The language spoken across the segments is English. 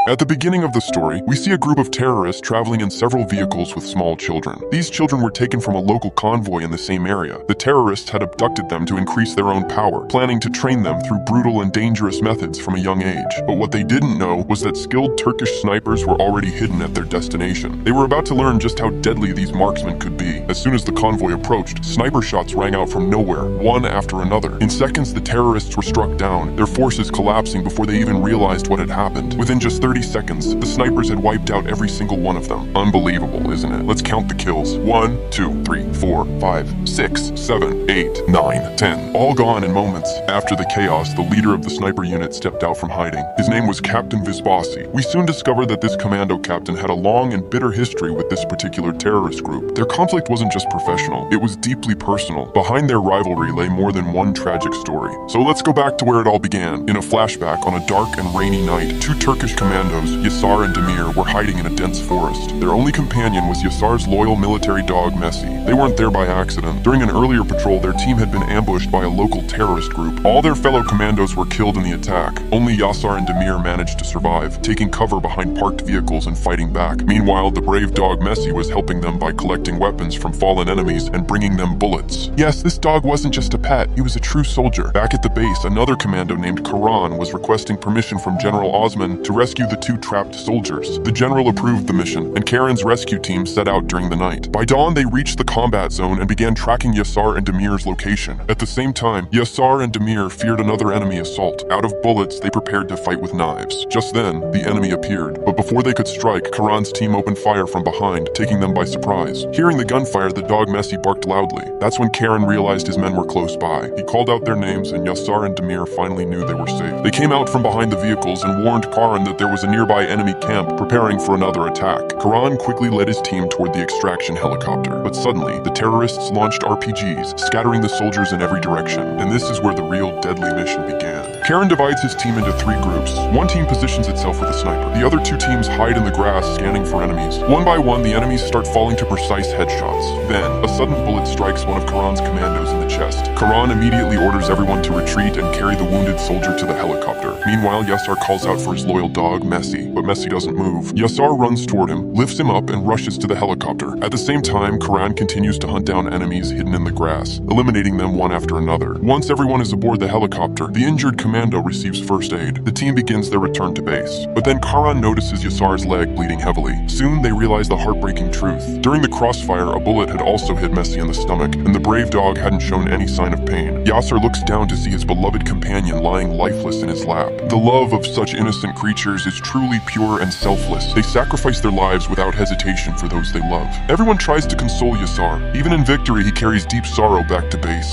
At the beginning of the story, we see a group of terrorists traveling in several vehicles with small children. These children were taken from a local convoy in the same area. The terrorists had abducted them to increase their own power, planning to train them through brutal and dangerous methods from a young age. But what they didn't know was that skilled Turkish snipers were already hidden at their destination. They were about to learn just how deadly these marksmen could be. As soon as the convoy approached, sniper shots rang out from nowhere, one after another. In seconds, the terrorists were struck down, their forces collapsing before they even realized what had happened. Within just 30 seconds, the snipers had wiped out every single one of them. Unbelievable, isn't it? Let's count the kills. 1, 2, 3, 4, 5, 6, 7, 8, 9, 10. All gone in moments. After the chaos, the leader of the sniper unit stepped out from hiding. His name was Captain Visbasi. We soon discovered that this commando captain had a long and bitter history with this particular terrorist group. Their conflict wasn't just professional, it was deeply personal. Behind their rivalry lay more than one tragic story. So let's go back to where it all began. In a flashback, on a dark and rainy night, two Turkish commandos, Yasar and Demir, were hiding in a dense forest. Their only companion was Yasar's loyal military dog, Messi. They weren't there by accident. During an earlier patrol, their team had been ambushed by a local terrorist group. All their fellow commandos were killed in the attack. Only Yasar and Demir managed to survive, taking cover behind parked vehicles and fighting back. Meanwhile, the brave dog Messi was helping them by collecting weapons from fallen enemies and bringing them bullets. Yes, this dog wasn't just a pet, he was a true soldier. Back at the base, another commando named Karan was requesting permission from General Osman to rescue the two trapped soldiers. The general approved the mission, and Karen's rescue team set out during the night. By dawn, they reached the combat zone and began tracking Yasar and Demir's location. At the same time, Yasar and Demir feared another enemy assault. Out of bullets, they prepared to fight with knives. Just then, the enemy appeared, but before they could strike, Karan's team opened fire from behind, taking them by surprise. Hearing the gunfire, the dog Messi barked loudly. That's when Karen realized his men were close by. He called out their names, and Yasar and Demir finally knew they were safe. They came out from behind the vehicles and warned Karan that there was a nearby enemy camp preparing for another attack. Karan quickly led his team toward the extraction helicopter, but suddenly, the terrorists launched RPGs, scattering the soldiers in every direction. And this is where the real deadly mission began. Karen divides his team into three groups. One team positions itself with a sniper. The other two teams hide in the grass, scanning for enemies. One by one, the enemies start falling to precise headshots. Then, a sudden bullet strikes one of Karan's commandos in the chest. Karan immediately orders everyone to retreat and carry the wounded soldier to the helicopter. Meanwhile, Yasar calls out for his loyal dog, Messi, but Messi doesn't move. Yasar runs toward him, lifts him up, and rushes to the helicopter. At the same time, Karan continues to hunt down enemies hidden in the grass, eliminating them one after another. Once everyone is aboard the helicopter, the injured commando receives first aid. The team begins their return to base. But then Karan notices Yasar's leg bleeding heavily. Soon, they realize the heartbreaking truth. During the crossfire, a bullet had also hit Messi in the stomach, and the brave dog hadn't shown any sign of pain. Yasar looks down to see his beloved companion lying lifeless in his lap. The love of such innocent creatures is truly pure and selfless. They sacrifice their lives without hesitation for those they love. Everyone tries to console Yasar. Even in victory, he carries deep sorrow back to base.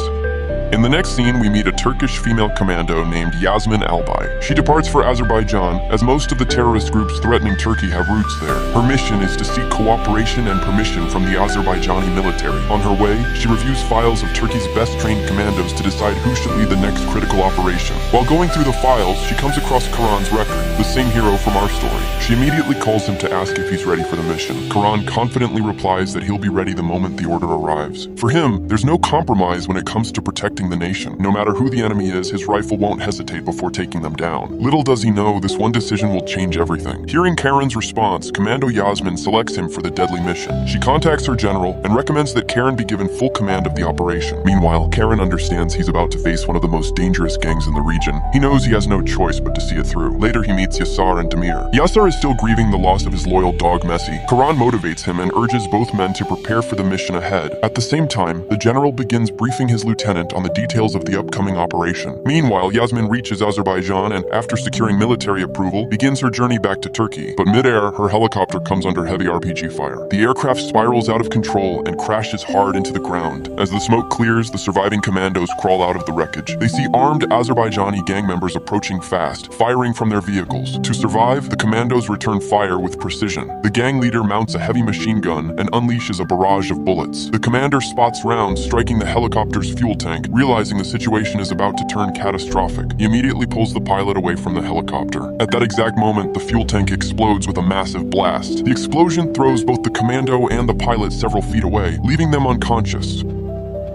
In the next scene, we meet a Turkish female commando named Yasmin Albay. She departs for Azerbaijan, as most of the terrorist groups threatening Turkey have roots there. Her mission is to seek cooperation and permission from the Azerbaijani military. On her way, she reviews files of Turkey's best-trained commandos to decide who should lead the next critical operation. While going through the files, she comes across Karan's record, the same hero from our story. She immediately calls him to ask if he's ready for the mission. Karan confidently replies that he'll be ready the moment the order arrives. For him, there's no compromise when it comes to protecting the nation. No matter who the enemy is, his rifle won't hesitate before taking them down. Little does he know, this one decision will change everything. Hearing Karen's response, Commando Yasmin selects him for the deadly mission. She contacts her general and recommends that Karen be given full command of the operation. Meanwhile, Karen understands he's about to face one of the most dangerous gangs in the region. He knows he has no choice but to see it through. Later, he meets Yasar and Demir. Yasar is still grieving the loss of his loyal dog Messi. Karan motivates him and urges both men to prepare for the mission ahead. At the same time, the general begins briefing his lieutenant on the details of the upcoming operation. Meanwhile, Yasmin reaches Azerbaijan and, after securing military approval, begins her journey back to Turkey. But mid-air, her helicopter comes under heavy RPG fire. The aircraft spirals out of control and crashes hard into the ground. As the smoke clears, the surviving commandos crawl out of the wreckage. They see armed Azerbaijani gang members approaching fast, firing from their vehicles. To survive, the commandos return fire with precision. The gang leader mounts a heavy machine gun and unleashes a barrage of bullets. The commander spots rounds striking the helicopter's fuel tank, realizing the situation is about to turn catastrophic. He immediately pulls the pilot away from the helicopter. At that exact moment, the fuel tank explodes with a massive blast. The explosion throws both the commando and the pilot several feet away, leaving them unconscious.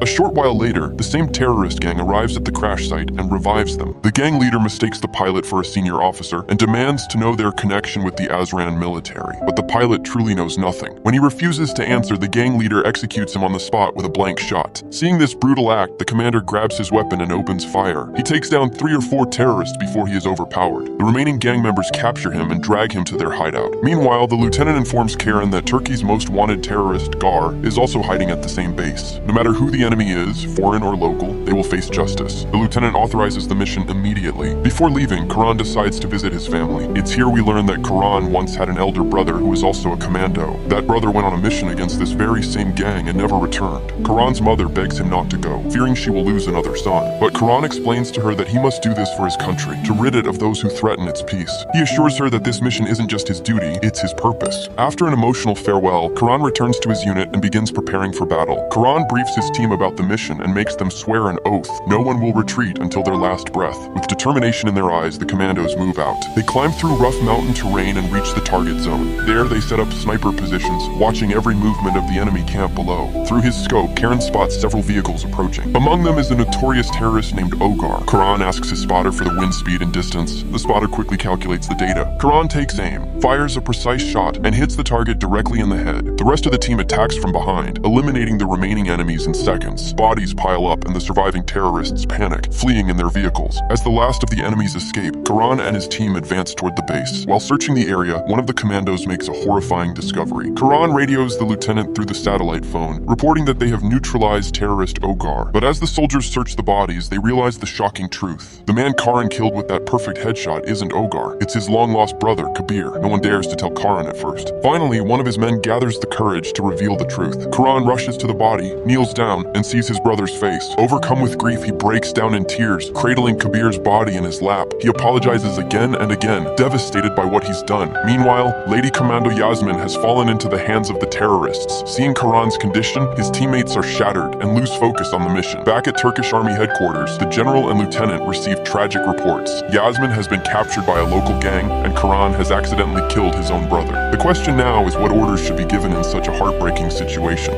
A short while later, the same terrorist gang arrives at the crash site and revives them. The gang leader mistakes the pilot for a senior officer and demands to know their connection with the Azran military, but the pilot truly knows nothing. When he refuses to answer, the gang leader executes him on the spot with a blank shot. Seeing this brutal act, the commander grabs his weapon and opens fire. He takes down 3 or 4 terrorists before he is overpowered. The remaining gang members capture him and drag him to their hideout. Meanwhile, the lieutenant informs Karen that Turkey's most wanted terrorist, Gar, is also hiding at the same base. No matter who the enemy is, foreign or local, they will face justice. The lieutenant authorizes the mission immediately. Before leaving, Karan decides to visit his family. It's here we learn that Karan once had an elder brother who was also a commando. That brother went on a mission against this very same gang and never returned. Karan's mother begs him not to go, fearing she will lose another son. But Karan explains to her that he must do this for his country, to rid it of those who threaten its peace. He assures her that this mission isn't just his duty, it's his purpose. After an emotional farewell, Karan returns to his unit and begins preparing for battle. Karan briefs his team about the mission and makes them swear an oath. No one will retreat until their last breath. With determination in their eyes, the commandos move out. They climb through rough mountain terrain and reach the target zone. There they set up sniper positions, watching every movement of the enemy camp below. Through his scope, Karen spots several vehicles approaching. Among them is a notorious terrorist named Ogar. Karan asks his spotter for the wind speed and distance. The spotter quickly calculates the data. Karan takes aim, fires a precise shot, and hits the target directly in the head. The rest of the team attacks from behind, eliminating the remaining enemies in seconds. Bodies pile up and the surviving terrorists panic, fleeing in their vehicles. As the last of the enemies escape, Karan and his team advance toward the base. While searching the area, one of the commandos makes a horrifying discovery. Karan radios the lieutenant through the satellite phone, reporting that they have neutralized terrorist Ogar. But as the soldiers search the bodies, they realize the shocking truth. The man Karan killed with that perfect headshot isn't Ogar. It's his long-lost brother, Kabir. No one dares to tell Karan at first. Finally, one of his men gathers the courage to reveal the truth. Karan rushes to the body, kneels down, and sees his brother's face. Overcome with grief, he breaks down in tears, cradling Kabir's body in his lap. He apologizes again and again, devastated by what he's done. Meanwhile, Lady Commando Yasmin has fallen into the hands of the terrorists. Seeing Karan's condition, his teammates are shattered and lose focus on the mission. Back at Turkish Army headquarters, the general and lieutenant receive tragic reports. Yasmin has been captured by a local gang, and Karan has accidentally killed his own brother. The question now is what orders should be given in such a heartbreaking situation.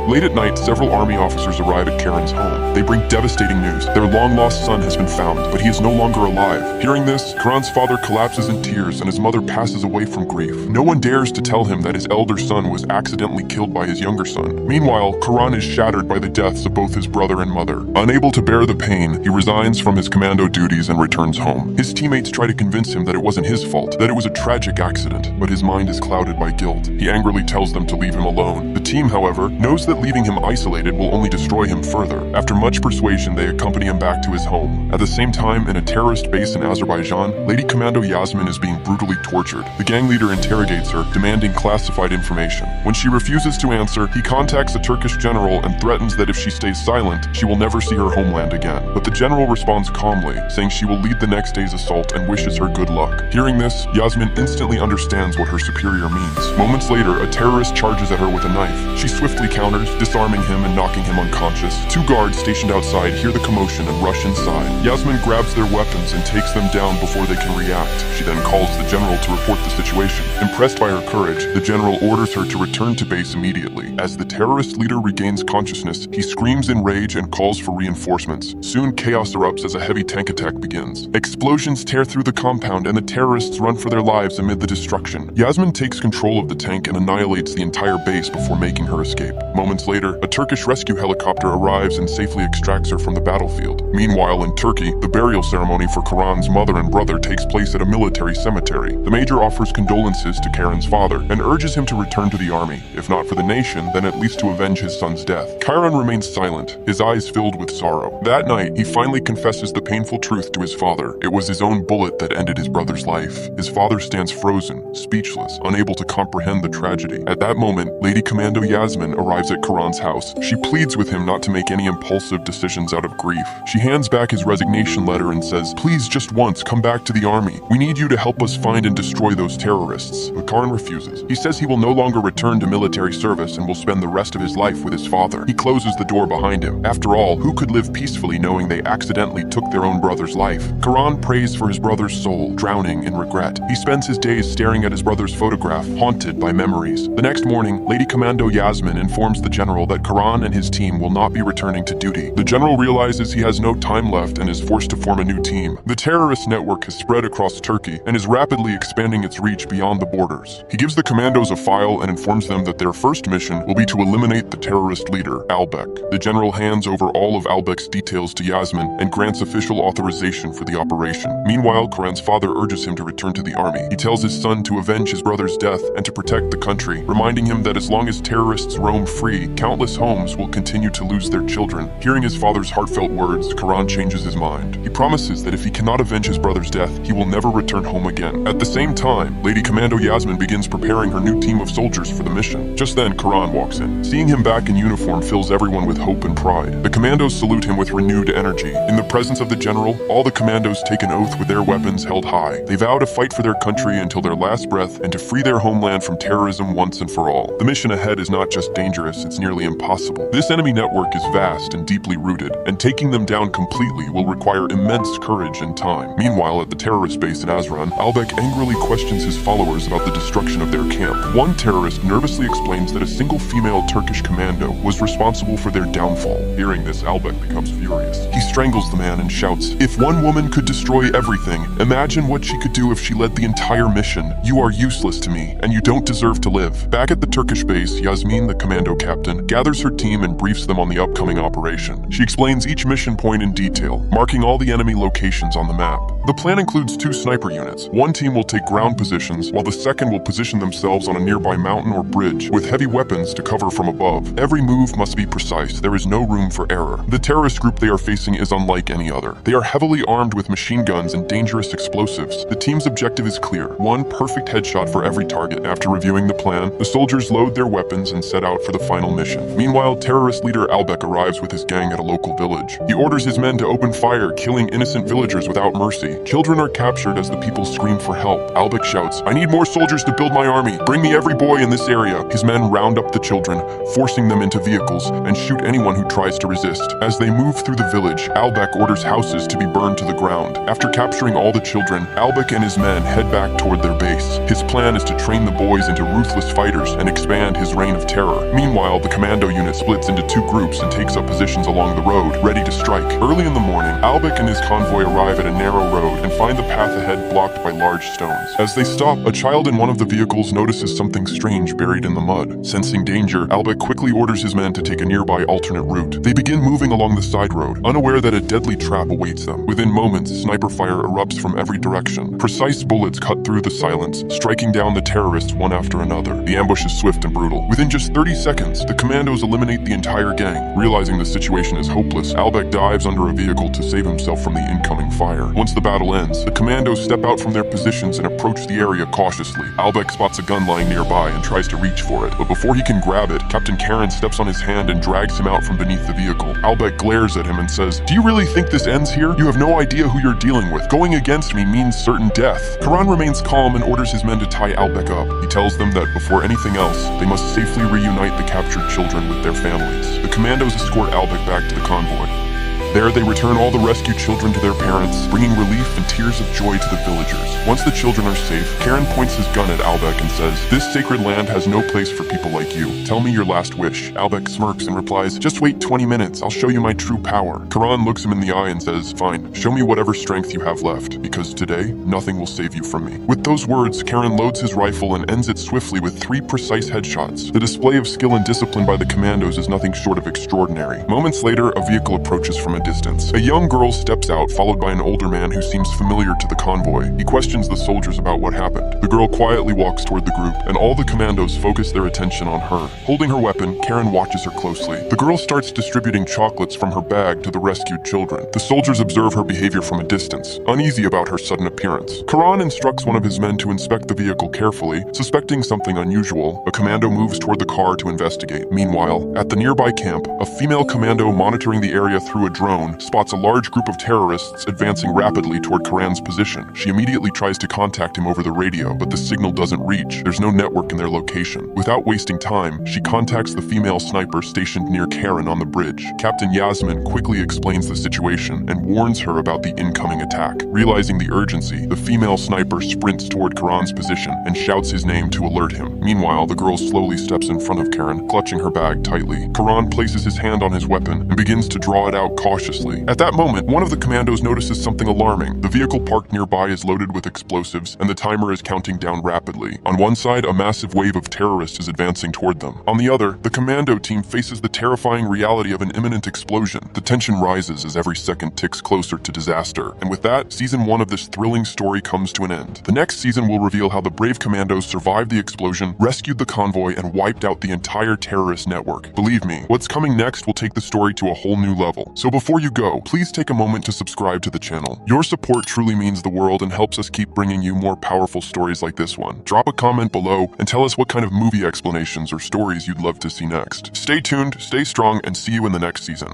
Late at night, several army officers arrive at Karen's home. They bring devastating news. Their long-lost son has been found, but he is no longer alive. Hearing this, Karan's father collapses in tears and his mother passes away from grief. No one dares to tell him that his elder son was accidentally killed by his younger son. Meanwhile, Karan is shattered by the deaths of both his brother and mother. Unable to bear the pain, he resigns from his commando duties and returns home. His teammates try to convince him that it wasn't his fault, that it was a tragic accident, but his mind is clouded by guilt. He angrily tells them to leave him alone. The team, however, knows that leaving him isolated will only destroy him further. After much persuasion, they accompany him back to his home. At the same time, in a terrorist base in Azerbaijan, Lady Commando Yasmin is being brutally tortured. The gang leader interrogates her, demanding classified information. When she refuses to answer, he contacts a Turkish general and threatens that if she stays silent, she will never see her homeland again. But the general responds calmly, saying she will lead the next day's assault and wishes her good luck. Hearing this, Yasmin instantly understands what her superior means. Moments later, a terrorist charges at her with a knife. She swiftly counters, disarming him and knocking him unconscious. 2 guards stationed outside hear the commotion and rush inside. Yasmin grabs their weapons and takes them down before they can react. She then calls the general to report the situation. Impressed by her courage, the general orders her to return to base immediately. As the terrorist leader regains consciousness, he screams in rage and calls for reinforcements. Soon chaos erupts as a heavy tank attack begins. Explosions tear through the compound and the terrorists run for their lives amid the destruction. Yasmin takes control of the tank and annihilates the entire base before making her escape. Moments later, a Turkish rescue helicopter arrives and safely extracts her from the battlefield. Meanwhile, in Turkey, the burial ceremony for Karan's mother and brother takes place at a military cemetery. The major offers condolences to Karen's father and urges him to return to the army, if not for the nation, then at least to avenge his son's death. Karan remains silent, his eyes filled with sorrow. That night, he finally confesses the painful truth to his father. It was his own bullet that ended his brother's life. His father stands frozen, speechless, unable to comprehend the tragedy. At that moment, Lady Commando Yasmin arrives at Karan's house. She pleads with him not to make any impulsive decisions out of grief. She hands back his resignation letter and says, "Please, just once, come back to the army. We need you to help us find and destroy those terrorists." But Karan refuses. He says he will no longer return to military service and will spend the rest of his life with his father. He closes the door behind him. After all, who could live peacefully knowing they accidentally took their own brother's life? Karan prays for his brother's soul, drowning in regret. He spends his days staring at his brother's photograph, haunted by memories. The next morning, Lady Commando Yasmin informs the general that Karan and his team will not be returning to duty. The general realizes he has no time left and is forced to form a new team. The terrorist network has spread across Turkey and is rapidly expanding its reach beyond the borders. He gives the commandos a file and informs them that their first mission will be to eliminate the terrorist leader, Albek. The general hands over all of Albek's details to Yasmin and grants official authorization for the operation. Meanwhile, Karan's father urges him to return to the army. He tells his son to avenge his brother's death and to protect the country, reminding him that as long as terrorists roam free, countless homes will continue to lose their children. Hearing his father's heartfelt words, Karan changes his mind. He promises that if he cannot avenge his brother's death, he will never return home again. At the same time, Lady Commando Yasmin begins preparing her new team of soldiers for the mission. Just then, Karan walks in. Seeing him back in uniform fills everyone with hope and pride. The commandos salute him with renewed energy. In the presence of the general, all the commandos take an oath with their weapons held high. They vow to fight for their country until their last breath and to free their homeland from terrorism once and for all. The mission ahead is not just dangerous, it's nearly impossible. This enemy network is vast and deeply rooted, and taking them down completely will require immense courage and time. Meanwhile, at the terrorist base in Azran, Albek angrily questions his followers about the destruction of their camp. One terrorist nervously explains that a single female Turkish commando was responsible for their downfall. Hearing this, Albek becomes furious. He strangles the man and shouts, "If one woman could destroy everything, imagine what she could do if she led the entire mission. You are useless to me, and you don't deserve to live." Back at the Turkish base, Yasmin, the commando captain, gathers her team and briefs them on the upcoming operation. She explains each mission point in detail, marking all the enemy locations on the map. The plan includes 2 sniper units. One team will take ground positions, while the second will position themselves on a nearby mountain or bridge with heavy weapons to cover from above. Every move must be precise. There is no room for error. The terrorist group they are facing is unlike any other. They are heavily armed with machine guns and dangerous explosives. The team's objective is clear: one perfect headshot for every target. After reviewing the plan, the soldiers load their weapons and set out for the final mission. Meanwhile, terrorist leader Albek arrives with his gang at a local village. He orders his men to open fire, killing innocent villagers without mercy. Children are captured as the people scream for help. Albek shouts, "I need more soldiers to build my army. Bring me every boy in this area." His men round up the children, forcing them into vehicles, and shoot anyone who tries to resist. As they move through the village, Albek orders houses to be burned to the ground. After capturing all the children, Albek and his men head back toward their base. His plan is to train the boys into ruthless fighters and expand his reign of terror. Meanwhile, the commando unit splits into 2 groups and takes up positions along the road, ready to strike. Early in the morning, Albek and his convoy arrive at a narrow road and find the path ahead blocked by large stones. As they stop, a child in one of the vehicles notices something strange buried in the mud. Sensing danger, Albek quickly orders his men to take a nearby alternate route. They begin moving along the side road, unaware that a deadly trap awaits them. Within moments, sniper fire erupts from every direction. Precise bullets cut through the silence, striking down the terrorists one after another. The ambush is swift and brutal. Within just 30 seconds, the commandos eliminate the entire gang. Realizing the situation is hopeless, Albek dives under a vehicle to save himself from the incoming fire. Once the battle ends, the commandos step out from their positions and approach the area cautiously. Albek spots a gun lying nearby and tries to reach for it, but before he can grab it, Captain Karen steps on his hand and drags him out from beneath the vehicle. Albek glares at him and says, "Do you really think this ends here? You have no idea who you're dealing with. Going against me means certain death." Karan remains calm and orders his men to tie Albek up. He tells them that before anything else, they must safely reunite the captured children with their families. The commandos escort Albek back to the convoy. There, they return all the rescued children to their parents, bringing relief and tears of joy to the villagers. Once the children are safe, Karen points his gun at Albek and says, "This sacred land has no place for people like you. Tell me your last wish." Albek smirks and replies, "Just wait 20 minutes, I'll show you my true power." Karan looks him in the eye and says, "Fine, show me whatever strength you have left, because today, nothing will save you from me." With those words, Karen loads his rifle and ends it swiftly with 3 precise headshots. The display of skill and discipline by the commandos is nothing short of extraordinary. Moments later, a vehicle approaches from a distance. A young girl steps out, followed by an older man who seems familiar to the convoy. He questions the soldiers about what happened. The girl quietly walks toward the group, and all the commandos focus their attention on her. Holding her weapon, Karen watches her closely. The girl starts distributing chocolates from her bag to the rescued children. The soldiers observe her behavior from a distance, uneasy about her sudden appearance. Karan instructs one of his men to inspect the vehicle carefully. Suspecting something unusual, a commando moves toward the car to investigate. Meanwhile, at the nearby camp, a female commando monitoring the area through a drone drone, spots a large group of terrorists advancing rapidly toward Karan's position. She immediately tries to contact him over the radio, but the signal doesn't reach. There's no network in their location. Without wasting time, she contacts the female sniper stationed near Karan on the bridge. Captain Yasmin quickly explains the situation and warns her about the incoming attack. Realizing the urgency, the female sniper sprints toward Karan's position and shouts his name to alert him. Meanwhile, the girl slowly steps in front of Karan, clutching her bag tightly. Karan places his hand on his weapon and begins to draw it out cautiously. At that moment, one of the commandos notices something alarming. The vehicle parked nearby is loaded with explosives, and the timer is counting down rapidly. On one side, a massive wave of terrorists is advancing toward them. On the other, the commando team faces the terrifying reality of an imminent explosion. The tension rises as every second ticks closer to disaster. And with that, season 1 of this thrilling story comes to an end. The next season will reveal how the brave commandos survived the explosion, rescued the convoy, and wiped out the entire terrorist network. Believe me, what's coming next will take the story to a whole new level. So before you go, please take a moment to subscribe to the channel. Your support truly means the world and helps us keep bringing you more powerful stories like this one. Drop a comment below and tell us what kind of movie explanations or stories you'd love to see next. Stay tuned, stay strong, and see you in the next season.